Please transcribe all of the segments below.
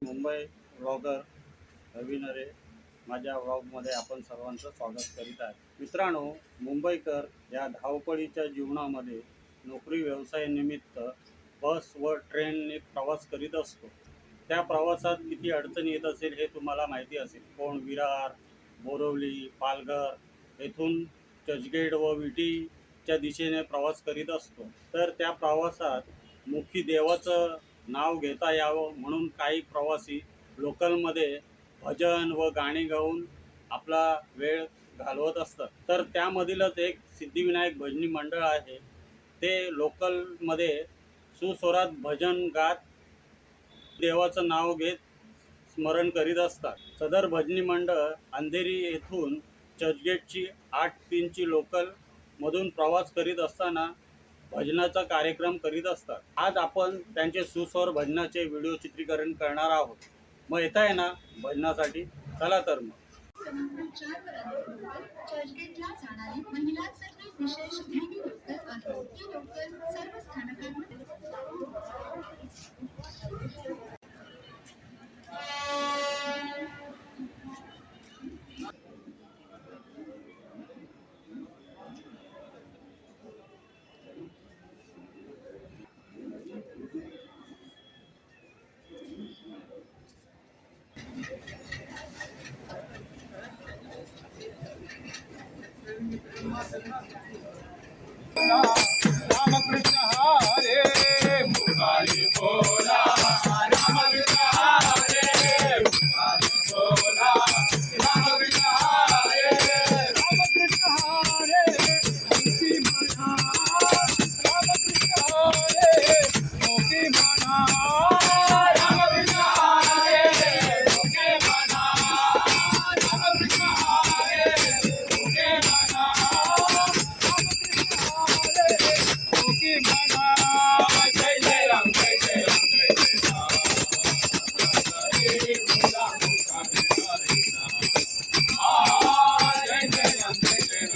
Mumbai vlogger नरे माझ्या व्लॉगमध्ये आपण सर्वांचं स्वागत करीत आहे. मित्रांनो, मुंबईकर या धावपळीच्या जीवनामध्ये नोकरी व्यवसायानिमित्त बस व ट्रेनने प्रवास करीत असतो. त्या प्रवासात किती अडचणी येत असेल हे तुम्हाला माहिती असेल. कोण विरार, बोरवली, पालघर येथून चर्चगेट व विटीच्या दिशेने प्रवास करीत असतो. तर त्या प्रवासात मुखी देवाचं नाव घेता यावं म्हणून काही प्रवासी लोकलमध्ये भजन व गाणी गाऊन आपला वेळ घालवत असतात. तर त्यामधीलच एक सिद्धिविनायक भजनी मंडळ आहे. ते लोकलमध्ये सुस्वरात भजन गात देवाचं नाव घेत स्मरण करीत असतात. सदर भजनी मंडळ अंधेरी येथून चर्चगेटची 8-3ची लोकलमधून प्रवास करीत असताना भजनाचा कार्यक्रम करीत असतात. आज आपण त्यांचे सुस्वर भजनाचे व्हिडिओ चित्रीकरण करणार आहोत. मग येत आहे ना भजनासाठी? चला तर मग. चर्चगेटला जाणारी महिलांसाठी विशेष भेटी लोकल आहे. ही लोकल सर्व स्थानकांमध्ये रामकृष्ण हरे मुरारी बोला, रामकृष्ण हरे मुरारी बोला, रामकृष्ण हरे, रामकृष्ण हरे मुक्ती म्हणा, रामकृष्ण हरे मुक्ती म्हणा, रामकृष्ण हरे मुक्ती म्हणा, रामकृष्ण हरे मुक्ती म्हणा, जय जय राम, जय जय राम, जय जय राम, जय जय राम, जय जय राम, जय जय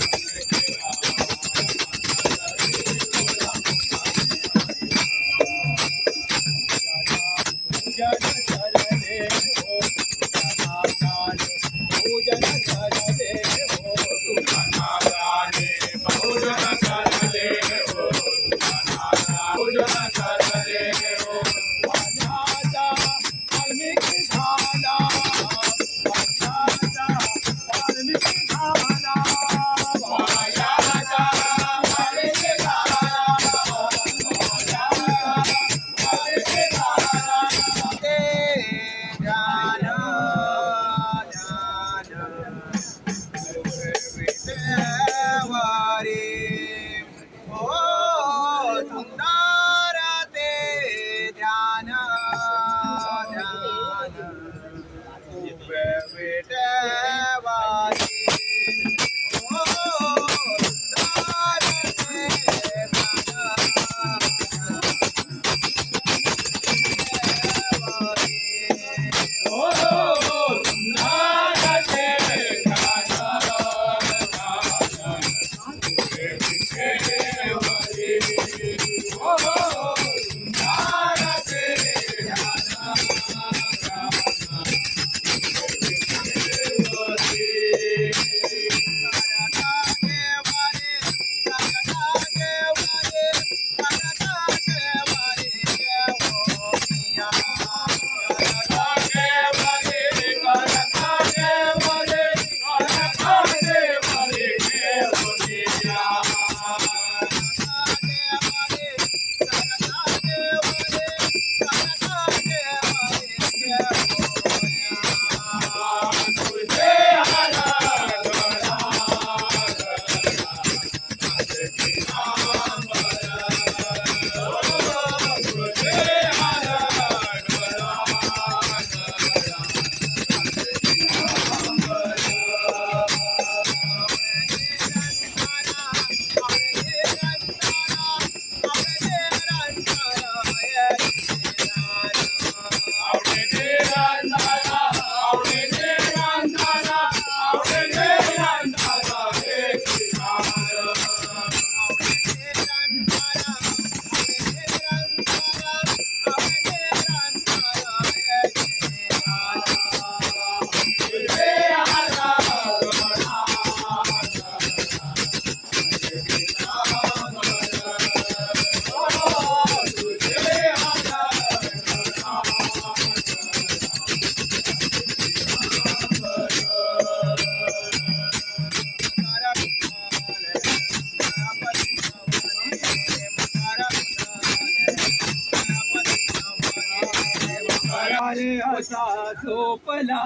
असा झोपला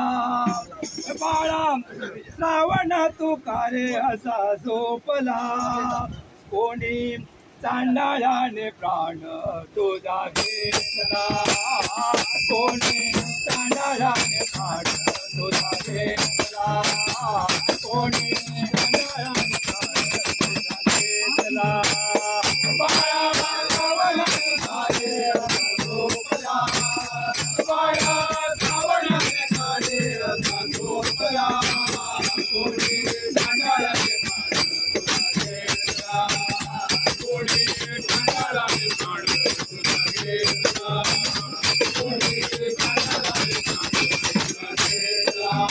बाळा श्रावण तुकारे असा झोपला कोणी चांडाळाने प्राण तुझा घेतला कोणी चांडाळाने प्राण तुझा घेतला कोणी चांडाळाने प्राण तुझा घेतला बाळा श्रावण तुकारे असा झोपला बाळा श्रावण तुकारे असा झोपला कोणी चांडाळाने प्राण तुझा घेतला कोणी चांडाळाने प्राण तुझा घेतला कोणी चांडाळाने प्राण तुझा घेतला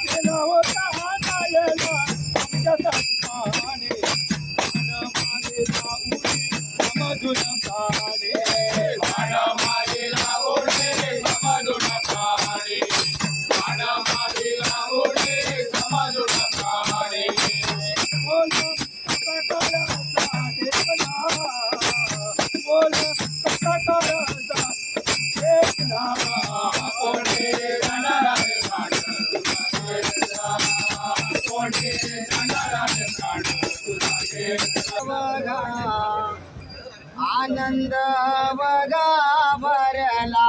गेला होता नायला आमच्यासाठी पाहणे प्राण मागे लावणे समजून प्राणे प्राण मागे लावणे समजून प्राणे प्राण मागे लावणे समजून प्राणे बोल कसा करायचा देवला बोल कसा करायचा देवला कोणी चांडाळाने प्राण तुझा घेतला कोणी चांडाळाने प्राण तुझा घेतला बघा आनंद बघा भरला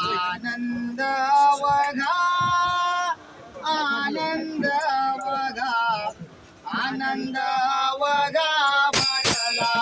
आनंद बघा आनंद बघा आनंद बघा भरला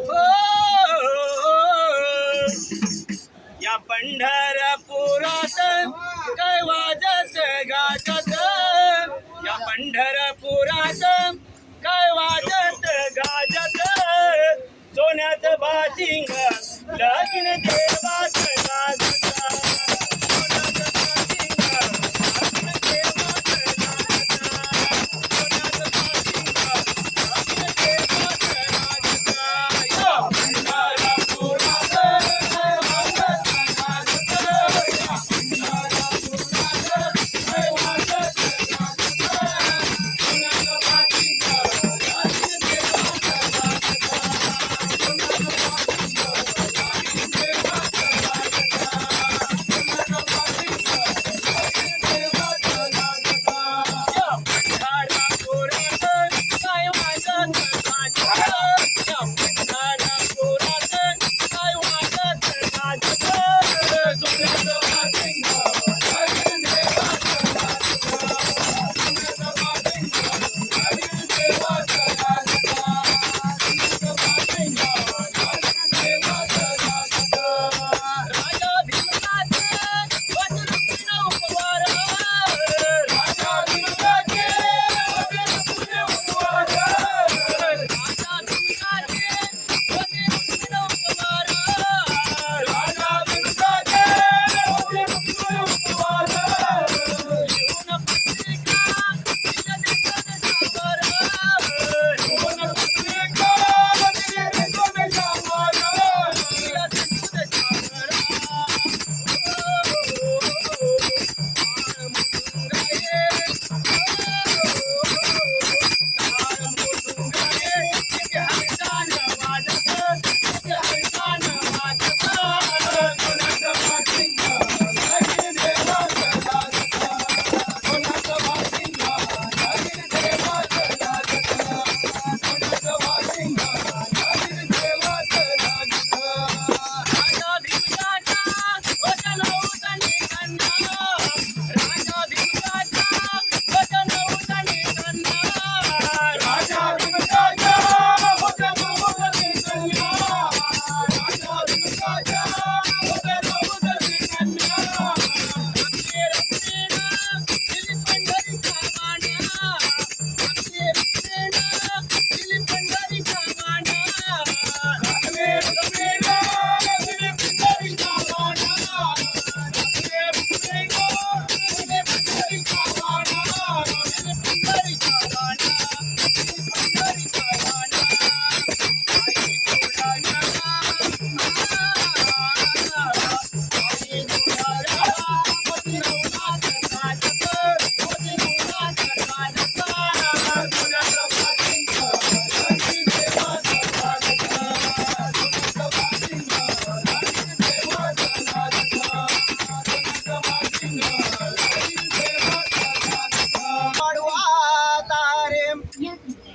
हो, या पंढरपुरात काय वाजत गाजत, या पंढरपुरात काय वाजत गाजत, सोन्याचं बाशिंग लगीन देवाच गाजत, सोन्याचं बाशिंग लगीन देवाच गाजत, सोन्याचं बाशिंग लगीन देवाच गाजत. या पंढरपुरात काय वाजत गाजत, या पंढरपुरात काय वाजत गाजत, सोन्याचं बाशिंग लगीन देवाच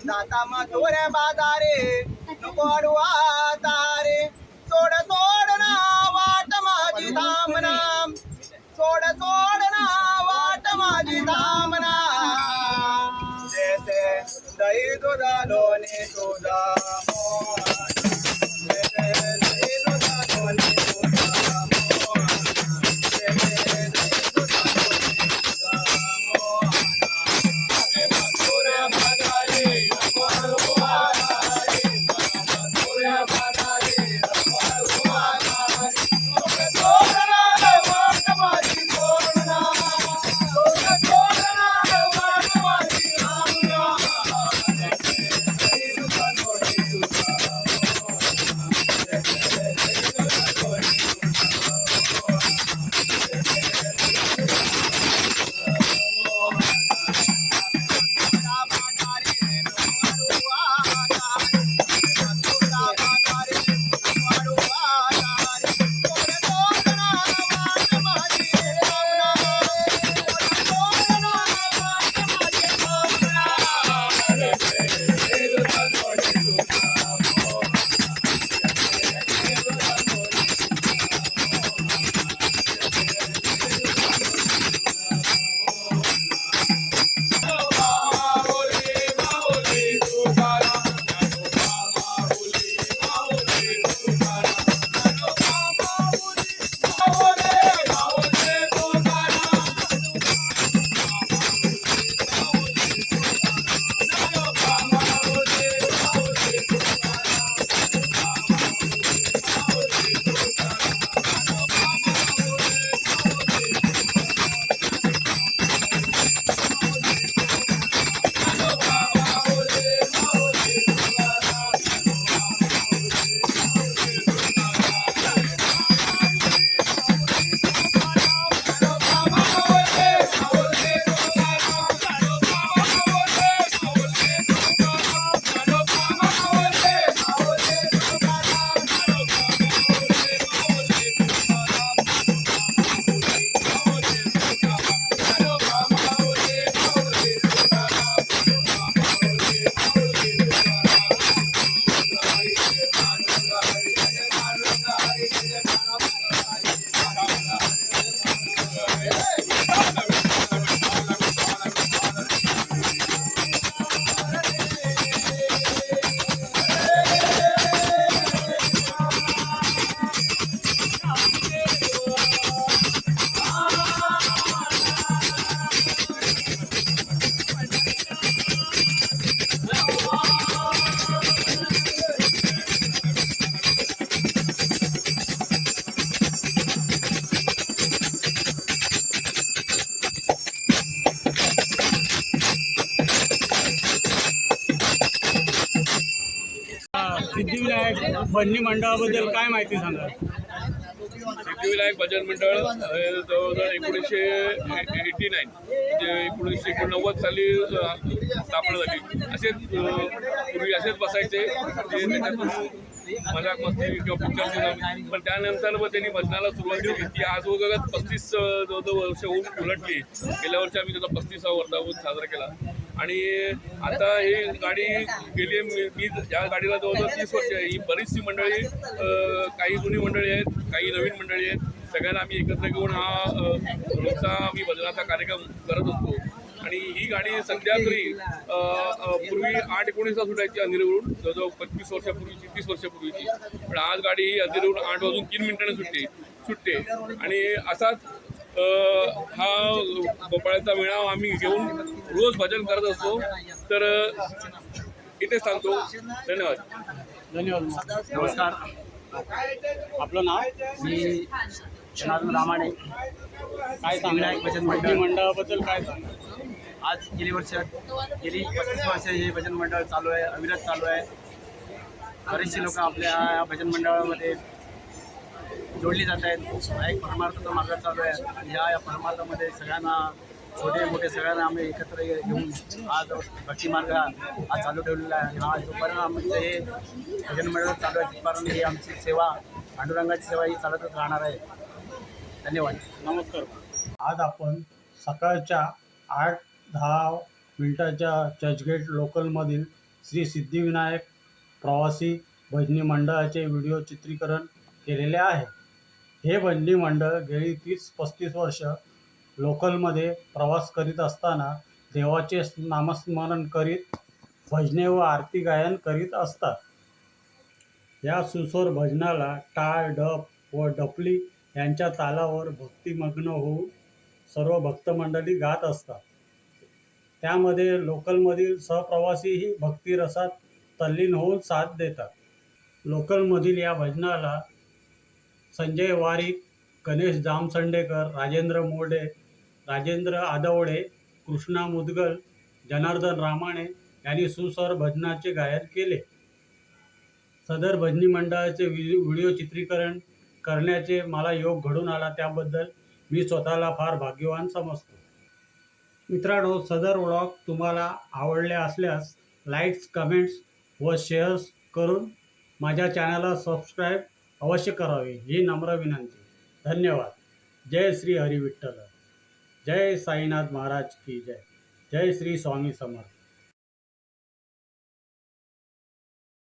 दाता मथुर बाजारे नको अडवा तारे सोड सोड ना वाट माझी धामना सोड सोड ना वाट माझी धामना जेथे दही दुधा लोणी तुझा सिद्धिविनायक भजनी मंडळाबद्दल काय माहिती सांगा? सिद्धिविनायक भजन मंडळ जवळजवळ 1989 म्हणजे 1989 साली स्थापना झाली. असेच पूर्वी असेच बसायचे ते त्याच्यातून मजाक मस्ती किंवा पिक्चर, पण त्यानंतर मग त्यांनी भजनाला सुरुवात केली. ती आज वगैरे 35 जवळजवळ वर्ष होऊन उलटली. गेल्या वर्षी आम्ही त्याचा 35वा वर्धापन साजरा केला. आणि आता ही गाडी गेली, मी या गाडीला जवळजवळ 30 वर्ष आहे. ही बरीचशी मंडळी, काही जुनी मंडळी आहेत, काही नवीन मंडळी आहेत. सगळ्यांना आम्ही एकत्र घेऊन हा रोजचा आम्ही भजनाचा कार्यक्रम करत असतो. आणि ही गाडी सध्या तरी पूर्वी 8:19ला सुटायची अंधेरीवरून, जवळजवळ 25 वर्षापूर्वीची, 30 वर्षापूर्वीची. पण आज गाडी ही अंधेरीवरून 8:03 सुटते. आणि असाच हा गोपाळाचा मेळावा आम्ही घेऊन रोज भजन करत असतो. तर इथेच सांगतो. धन्यवाद. धन्यवाद. नमस्कार, आपलं नाव? मी जनार्दन रामाणे. काय सिद्धिविनायक सांगा भजन भजनी मंडळ. मंडळाबद्दल काय सांगा? आज गेली 35 वर्ष हे भजन मंडळ चालू आहे, अविरत चालू आहे. बरेचसे लोक आपल्या या भजन मंडळामध्ये जोडली जात आहेत. एक परमार्थाचा मार्ग चालू आहे आणि या परमार्थामध्ये सगळ्यांना, छोटे मोठे सगळ्यांना आम्ही एकत्र घेऊन आज भक्ती मार्ग हा चालू ठेवलेला आहे. आणि हा जोपर्यंत आमचं हे भजन मंडळ चालू आहे तिथपर्यंत ही आमची सेवा, पांडुरंगाची सेवा ही चालतच राहणार आहे. धन्यवाद. नमस्कार. आज आपण सकाळच्या 8-10 मिनिटाच्या चर्चगेट लोकलमधील श्री सिद्धिविनायक प्रवासी भजनी मंडळाचे व्हिडिओ चित्रीकरण केलेले आहे. हे भजनी मंडळ गेली 30-35 वर्ष लोकलमध्ये प्रवास करीत असताना देवाचे नामस्मरण करीत भजने व आरती गायन करीत असतात. या सुस्वर भजनाला टाळ, डप व डफली यांच्या तालावर भक्तिमग्न होऊन सर्व भक्तमंडळी गात असतात. त्यामध्ये लोकलमधील सहप्रवासीही भक्तिरसात तल्लीन होऊन साथ देतात. लोकलमधील या भजनाला संजय वारीक, गणेश जामसंडेकर, राजेंद्र मोडे, राजेंद्र आदवडे, कृष्णा मुदगल, जनार्दन रामाणे यांनी सुस्वर भजनाचे गायन केले. सदर भजनी मंडळाचे व्हिडिओ चित्रीकरण करण्याचे मला योग घडून आला, त्याबद्दल मी स्वतःला फार भाग्यवान समजतो. मित्रांनो, सदर व्लॉग तुम्हाला आवडले असल्यास लाईक्स, कमेंट्स व शेअर्स करून माझ्या चॅनलला सबस्क्राईब अवश्य करावे ही नम्र विनंती. धन्यवाद. जय श्री हरी विठ्ठल. जय साईनाथ महाराज की जय. जय श्री स्वामी समर्थ.